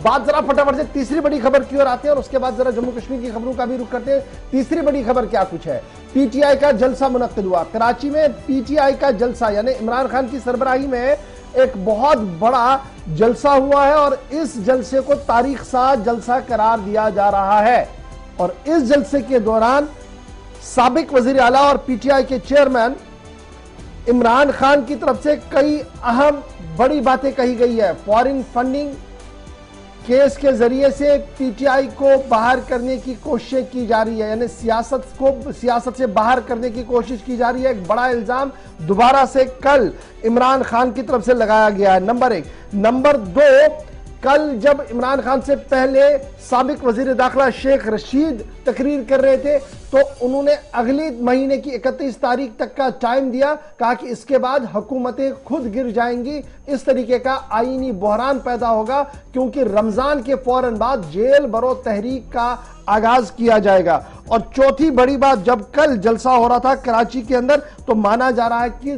बात जरा फटाफट से तीसरी बड़ी खबर की ओर आते हैं और उसके बाद जरा जम्मू कश्मीर की खबरों का भी रुख करते हैं। तीसरी बड़ी खबर क्या कुछ है? पीटीआई का जलसा मुनक्किद हुआ कराची में। पीटीआई का जलसा यानी इमरान खान की सरबराही में एक बहुत बड़ा जलसा हुआ है और इस जलसे को तारीख साज जलसा करार दिया जा रहा है। और इस जलसे के दौरान साबिक वजीर आला और पीटीआई के चेयरमैन इमरान खान की तरफ से कई अहम बड़ी बातें कही गई है। फॉरेन फंडिंग केस के जरिए से पीटीआई को बाहर करने की कोशिश की जा रही है, यानी सियासत से बाहर करने की कोशिश की जा रही है। एक बड़ा इल्जाम दोबारा से कल इमरान खान की तरफ से लगाया गया है, नंबर 1। नंबर 2, कल जब इमरान खान से पहले साबिक वजीर दाखिला शेख रशीद तकरीर कर रहे थे तो उन्होंने अगले महीने की 31 तारीख तक का टाइम दिया, कहा कि इसके बाद हुकूमतें खुद गिर जाएंगी। इस तरीके का आईनी बहरान पैदा होगा क्योंकि रमजान के फौरन बाद जेल भरो तहरीक का आगाज किया जाएगा। और चौथी बड़ी बात, जब कल जलसा हो रहा था कराची के अंदर तो माना जा रहा है कि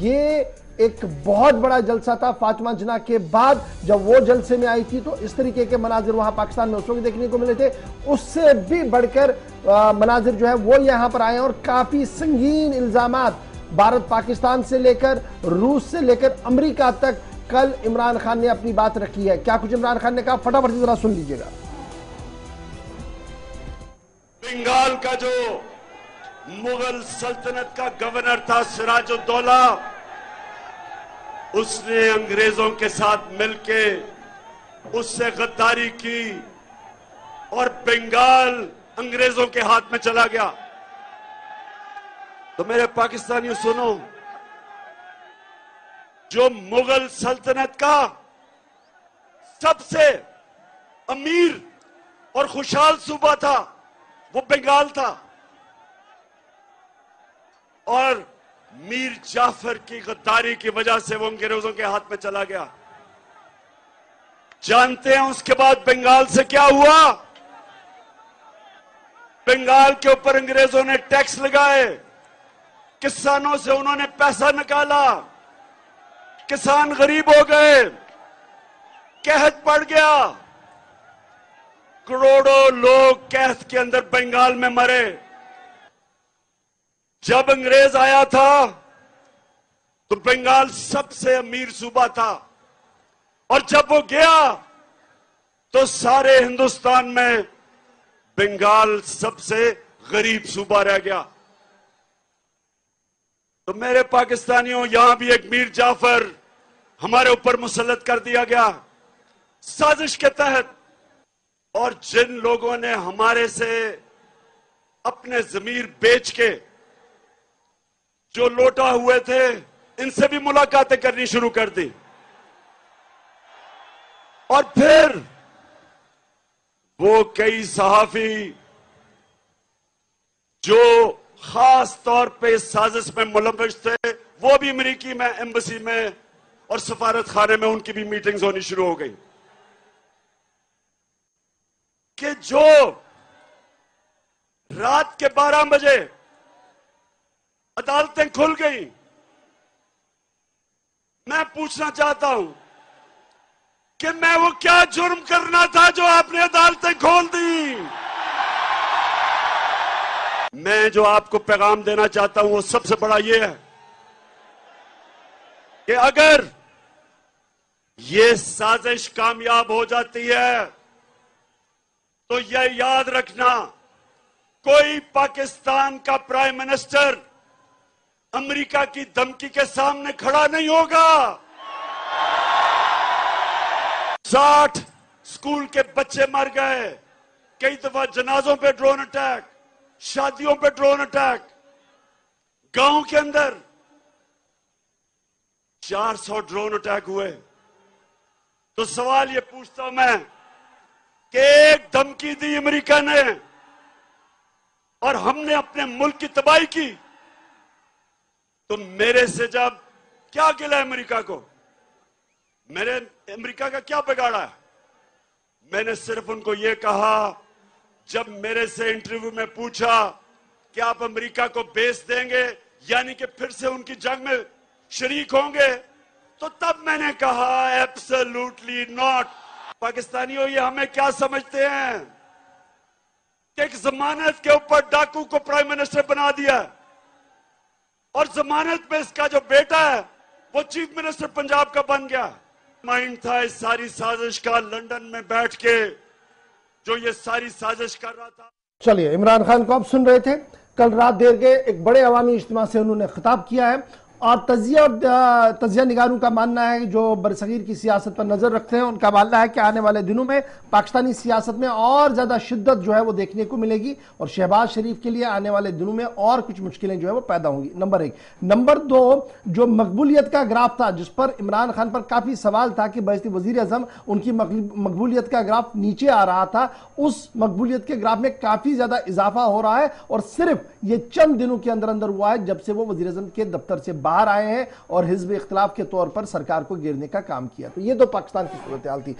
ये एक बहुत बड़ा जलसा था। फातिमा जिन्ना के बाद जब वो जलसे में आई थी तो इस तरीके के मनाजिर वहां पाकिस्तान में उस वक्त देखने को मिले थे। उससे भी बढ़कर मनाजिर जो है वो यहां पर आए और काफी संगीन इल्जामात भारत पाकिस्तान से लेकर रूस से लेकर अमेरिका तक कल इमरान खान ने अपनी बात रखी है। क्या कुछ इमरान खान ने कहा, फटाफट से जरा सुन लीजिएगा। बंगाल का जो मुगल सल्तनत का गवर्नर था सिराजुद्दौला, उसने अंग्रेजों के साथ मिलके उससे गद्दारी की और बंगाल अंग्रेजों के हाथ में चला गया। तो मेरे पाकिस्तानियों सुनो, जो मुगल सल्तनत का सबसे अमीर और खुशहाल सूबा था वो बंगाल था और मीर जाफर की गद्दारी की वजह से वो अंग्रेजों के हाथ में चला गया। जानते हैं उसके बाद बंगाल से क्या हुआ? बंगाल के ऊपर अंग्रेजों ने टैक्स लगाए, किसानों से उन्होंने पैसा निकाला, किसान गरीब हो गए, कहत पड़ गया, करोड़ों लोग कहत के अंदर बंगाल में मरे। जब अंग्रेज आया था तो बंगाल सबसे अमीर सूबा था और जब वो गया तो सारे हिंदुस्तान में बंगाल सबसे गरीब सूबा रह गया। तो मेरे पाकिस्तानियों, यहां भी एक मीर जाफर हमारे ऊपर मुसल्लत कर दिया गया साजिश के तहत। और जिन लोगों ने हमारे से अपने जमीर बेच के जो लौटा हुए थे, इनसे भी मुलाकातें करनी शुरू कर दी। और फिर वो कई सहाफी जो खास तौर पे इस साजिश में मुलव्वस थे, वो भी अमेरिकी में एम्बेसी में और सफारत खाने में उनकी भी मीटिंग्स होनी शुरू हो गई कि जो रात के 12 बजे अदालतें खुल गई। मैं पूछना चाहता हूं कि मैं वो क्या जुर्म करना था जो आपने अदालतें खोल दी? मैं जो आपको पैगाम देना चाहता हूं वो सबसे बड़ा ये है कि अगर ये साजिश कामयाब हो जाती है तो यह याद रखना, कोई पाकिस्तान का प्राइम मिनिस्टर अमेरिका की धमकी के सामने खड़ा नहीं होगा। 60 स्कूल के बच्चे मर गए, कई दफा जनाजों पे ड्रोन अटैक, शादियों पे ड्रोन अटैक, गांव के अंदर 400 ड्रोन अटैक हुए। तो सवाल ये पूछता हूं मैं कि एक धमकी दी अमेरिका ने और हमने अपने मुल्क की तबाही की, तो मेरे से जब क्या गिला अमेरिका को? मैंने अमेरिका का क्या बिगाड़ा है? मैंने सिर्फ उनको यह कहा, जब मेरे से इंटरव्यू में पूछा कि आप अमेरिका को बेच देंगे यानी कि फिर से उनकी जंग में शरीक होंगे, तो तब मैंने कहा एब्सोल्युटली नॉट। पाकिस्तानियों, ये हमें क्या समझते हैं कि एक जमानत के ऊपर डाकू को प्राइम मिनिस्टर बना दिया और जमानत में इसका जो बेटा है वो चीफ मिनिस्टर पंजाब का बन गया। माइंड था इस सारी साजिश का, लंदन में बैठ के जो ये सारी साजिश कर रहा था। चलिए, इमरान खान को आप सुन रहे थे। कल रात देर के एक बड़े अवामी इज्तिमा से उन्होंने खिताब किया है और तजिया निगारों का मानना है, जो बरसगीर की सियासत पर नजर रखते हैं, उनका मानना है कि आने वाले दिनों में पाकिस्तानी सियासत में और ज्यादा शिद्दत जो है वो देखने को मिलेगी और शहबाज शरीफ के लिए आने वाले दिनों में और कुछ मुश्किलें जो है वो पैदा होंगी। नंबर 1। नंबर 2, जो मकबूलियत का ग्राफ था जिस पर इमरान खान पर काफी सवाल था कि बहसती वजीर आजम उनकी मकबूलियत का ग्राफ नीचे आ रहा था, उस मकबूलियत के ग्राफ में काफी ज्यादा इजाफा हो रहा है और सिर्फ ये चंद दिनों के अंदर अंदर हुआ है जब से वो वजीर आजम के दफ्तर से बाहर आए हैं और हिज़्ब इख्तिलाफ के तौर पर सरकार को गिरने का काम किया। तो ये तो पाकिस्तान की सूरत हाल थी।